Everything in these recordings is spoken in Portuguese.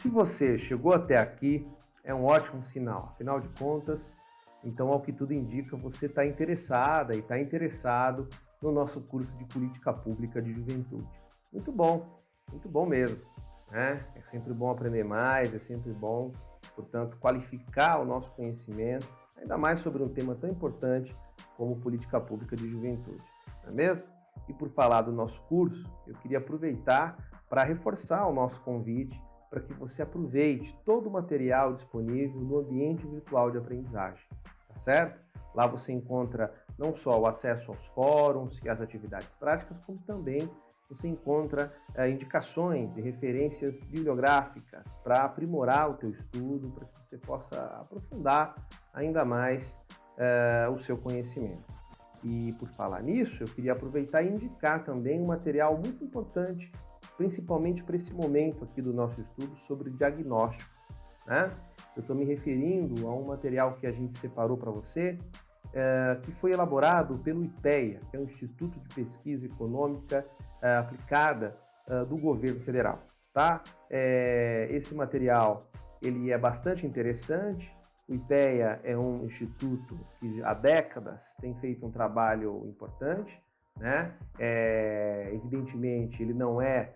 Se você chegou até aqui, é um ótimo sinal. Afinal de contas, então, ao que tudo indica, você está interessada e está interessado no nosso curso de Política Pública de Juventude. Muito bom mesmo, né? É sempre bom aprender mais, é sempre bom, portanto, qualificar o nosso conhecimento, ainda mais sobre um tema tão importante como Política Pública de Juventude, não é mesmo? E por falar do nosso curso, eu queria aproveitar para reforçar o nosso convite para que você aproveite todo o material disponível no ambiente virtual de aprendizagem, tá certo? Lá você encontra não só o acesso aos fóruns e às atividades práticas, como também você encontra indicações e referências bibliográficas para aprimorar o teu estudo, para que você possa aprofundar ainda mais o seu conhecimento. E por falar nisso, eu queria aproveitar e indicar também um material muito importante, principalmente para esse momento aqui do nosso estudo sobre diagnóstico, né? Eu estou me referindo a um material que a gente separou para você, que foi elaborado pelo IPEA, que é o Instituto de Pesquisa Econômica Aplicada do Governo Federal, tá? Esse material ele é bastante interessante. O IPEA é um instituto que há décadas tem feito um trabalho importante, né? Evidentemente, ele não é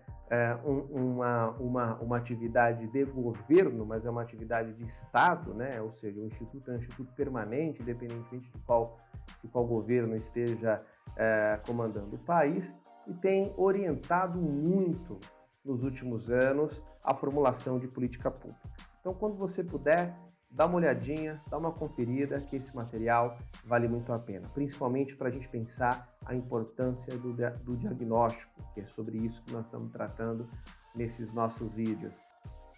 uma atividade de governo, mas é uma atividade de Estado, né? Ou seja, o Instituto é um instituto permanente, independentemente de qual governo esteja comandando o país, e tem orientado muito nos últimos anos a formulação de política pública. Então, quando você puder, dá uma olhadinha, dá uma conferida, que esse material vale muito a pena, principalmente para a gente pensar a importância do diagnóstico, que é sobre isso que nós estamos tratando nesses nossos vídeos.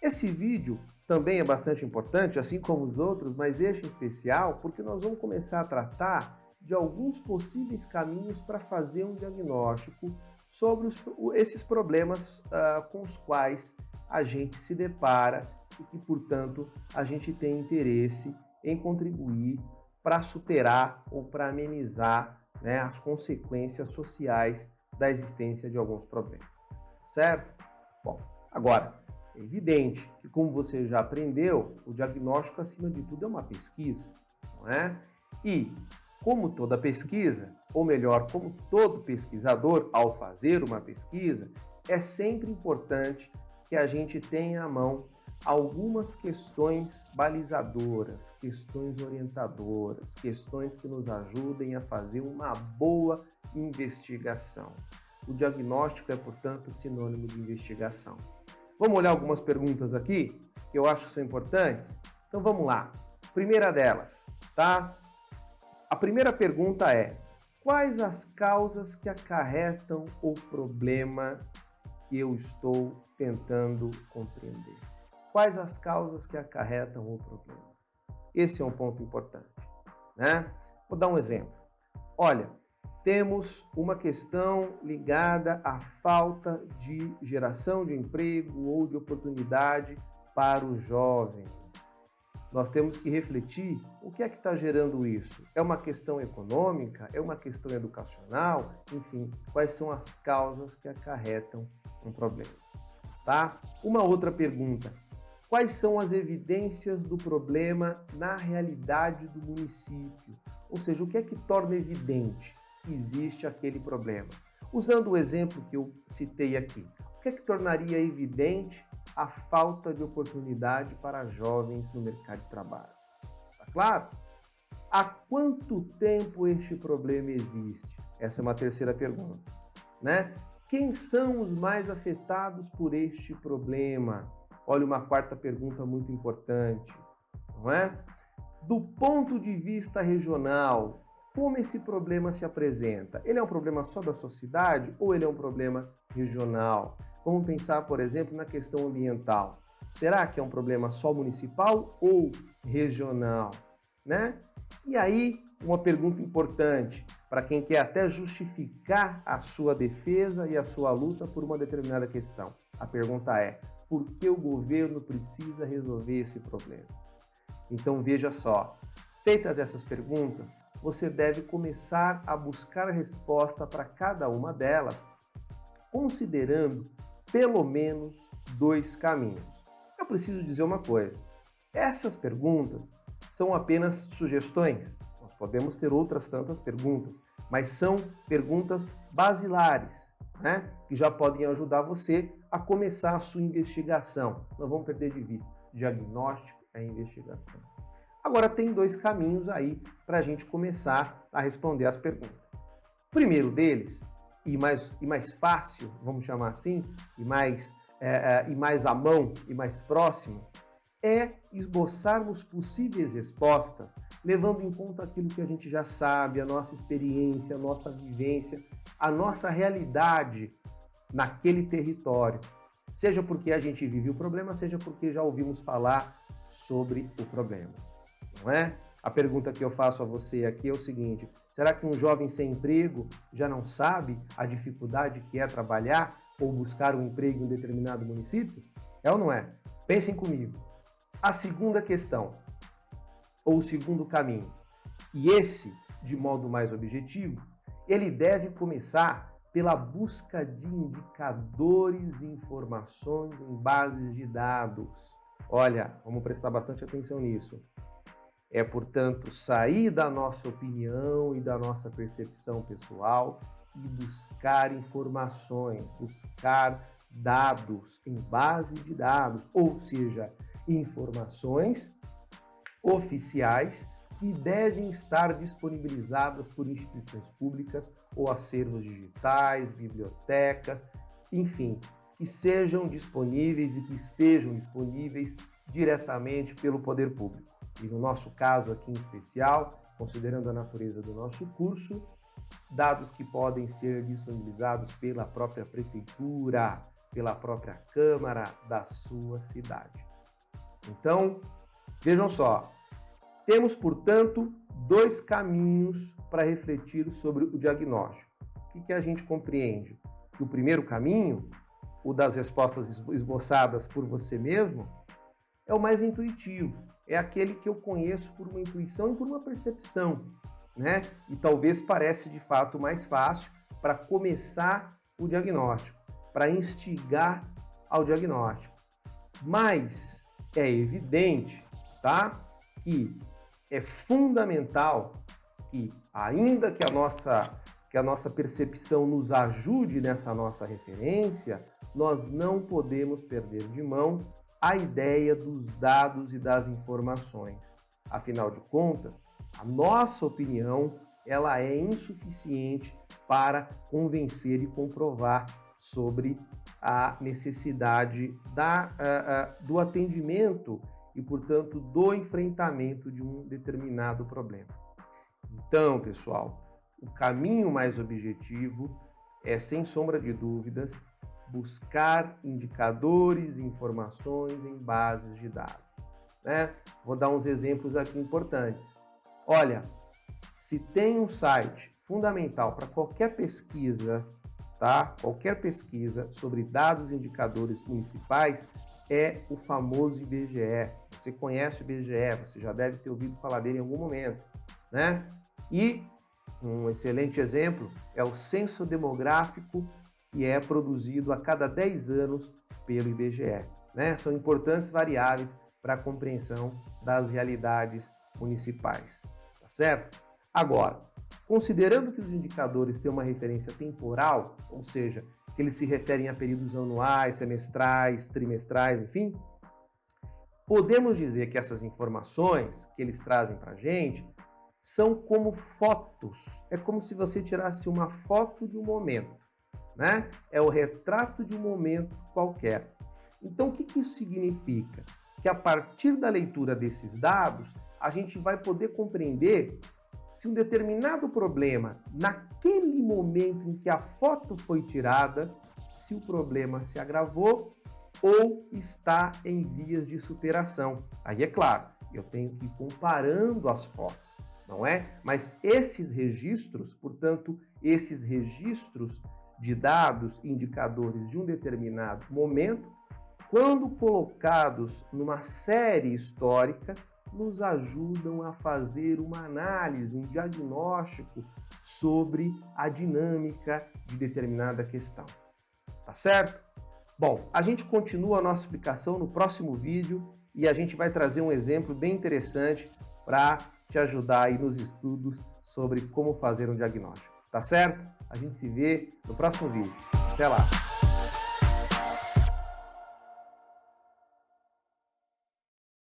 Esse vídeo também é bastante importante, assim como os outros, mas este em especial, porque nós vamos começar a tratar de alguns possíveis caminhos para fazer um diagnóstico sobre esses problemas com os quais a gente se depara e que, portanto, a gente tem interesse em contribuir para superar ou para amenizar, né, as consequências sociais da existência de alguns problemas, certo? Bom, agora, é evidente que, como você já aprendeu, o diagnóstico, acima de tudo, é uma pesquisa, não é? E, como toda pesquisa, ou melhor, como todo pesquisador, ao fazer uma pesquisa, é sempre importante que a gente tenha à mão algumas questões balizadoras, questões orientadoras, questões que nos ajudem a fazer uma boa investigação. O diagnóstico é, portanto, sinônimo de investigação. Vamos olhar algumas perguntas aqui, que eu acho que são importantes? Então vamos lá. Primeira delas, tá? A primeira pergunta é: quais as causas que acarretam o problema que eu estou tentando compreender? Quais as causas que acarretam o problema? Esse é um ponto importante, né? Vou dar um exemplo. Olha, temos uma questão ligada à falta de geração de emprego ou de oportunidade para os jovens. Nós temos que refletir o que é que está gerando isso. É uma questão econômica? É uma questão educacional? Enfim, quais são as causas que acarretam um problema, tá? Uma outra pergunta: quais são as evidências do problema na realidade do município? Ou seja, o que é que torna evidente que existe aquele problema? Usando o exemplo que eu citei aqui, o que é que tornaria evidente a falta de oportunidade para jovens no mercado de trabalho? Tá claro? Há quanto tempo este problema existe? Essa é uma terceira pergunta, né? Quem são os mais afetados por este problema? Olha, uma quarta pergunta muito importante, não é? Do ponto de vista regional, como esse problema se apresenta? Ele é um problema só da sociedade ou ele é um problema regional? Vamos pensar, por exemplo, na questão ambiental. Será que é um problema só municipal ou regional, né? E aí, uma pergunta importante para quem quer até justificar a sua defesa e a sua luta por uma determinada questão. A pergunta é: por que o governo precisa resolver esse problema? Então veja só, feitas essas perguntas, você deve começar a buscar a resposta para cada uma delas, considerando pelo menos dois caminhos. Eu preciso dizer uma coisa, essas perguntas são apenas sugestões, nós podemos ter outras tantas perguntas, mas são perguntas basilares, né? Que já podem ajudar você a começar a sua investigação. Não vamos perder de vista, diagnóstico é investigação. Agora tem dois caminhos aí para a gente começar a responder as perguntas. O primeiro deles, e mais fácil, vamos chamar assim, e mais à mão e mais próximo, é esboçarmos possíveis respostas, levando em conta aquilo que a gente já sabe, a nossa experiência, a nossa vivência, a nossa realidade naquele território. Seja porque a gente vive o problema, seja porque já ouvimos falar sobre o problema. Não é? A pergunta que eu faço a você aqui é o seguinte: será que um jovem sem emprego já não sabe a dificuldade que é trabalhar ou buscar um emprego em um determinado município? É ou não é? Pensem comigo. A segunda questão, ou o segundo caminho, e esse, de modo mais objetivo, ele deve começar pela busca de indicadores e informações em bases de dados. Olha, vamos prestar bastante atenção nisso. É, portanto, sair da nossa opinião e da nossa percepção pessoal e buscar informações, buscar dados em base de dados, ou seja, informações oficiais que devem estar disponibilizadas por instituições públicas ou acervos digitais, bibliotecas, enfim, que sejam disponíveis e que estejam disponíveis diretamente pelo poder público. E no nosso caso aqui em especial, considerando a natureza do nosso curso, dados que podem ser disponibilizados pela própria prefeitura, pela própria Câmara da sua cidade. Então, vejam só, temos, portanto, dois caminhos para refletir sobre o diagnóstico. O que a gente compreende? Que o primeiro caminho, o das respostas esboçadas por você mesmo, é o mais intuitivo, é aquele que eu conheço por uma intuição e por uma percepção, né? E talvez parece de fato mais fácil para começar o diagnóstico, para instigar ao diagnóstico. Mas é evidente, tá, que é fundamental que, ainda que a nossa percepção nos ajude nessa nossa referência, nós não podemos perder de mão a ideia dos dados e das informações. Afinal de contas, a nossa opinião ela é insuficiente para convencer e comprovar sobre a necessidade do atendimento e, portanto, do enfrentamento de um determinado problema. Então, pessoal, o caminho mais objetivo é, sem sombra de dúvidas, buscar indicadores e informações em bases de dados, né? Vou dar uns exemplos aqui importantes. Olha, se tem um site fundamental para qualquer pesquisa, tá? Qualquer pesquisa sobre dados e indicadores municipais, é o famoso IBGE. Você conhece o IBGE, você já deve ter ouvido falar dele em algum momento, né? E um excelente exemplo é o Censo Demográfico, que é produzido a cada 10 anos pelo IBGE, né? São importantes variáveis para a compreensão das realidades municipais, tá certo? Agora, considerando que os indicadores têm uma referência temporal, ou seja, que eles se referem a períodos anuais, semestrais, trimestrais, enfim, podemos dizer que essas informações que eles trazem para a gente são como fotos. É como se você tirasse uma foto de um momento, né? É o retrato de um momento qualquer. Então, o que isso significa? Que a partir da leitura desses dados, a gente vai poder compreender se um determinado problema, naquele momento em que a foto foi tirada, se o problema se agravou ou está em vias de superação. Aí, é claro, eu tenho que ir comparando as fotos, não é? Mas esses registros, portanto, esses registros de dados, indicadores de um determinado momento, quando colocados numa série histórica, nos ajudam a fazer uma análise, um diagnóstico sobre a dinâmica de determinada questão. Tá certo? Bom, a gente continua a nossa explicação no próximo vídeo e a gente vai trazer um exemplo bem interessante para te ajudar aí nos estudos sobre como fazer um diagnóstico. Tá certo? A gente se vê no próximo vídeo. Até lá!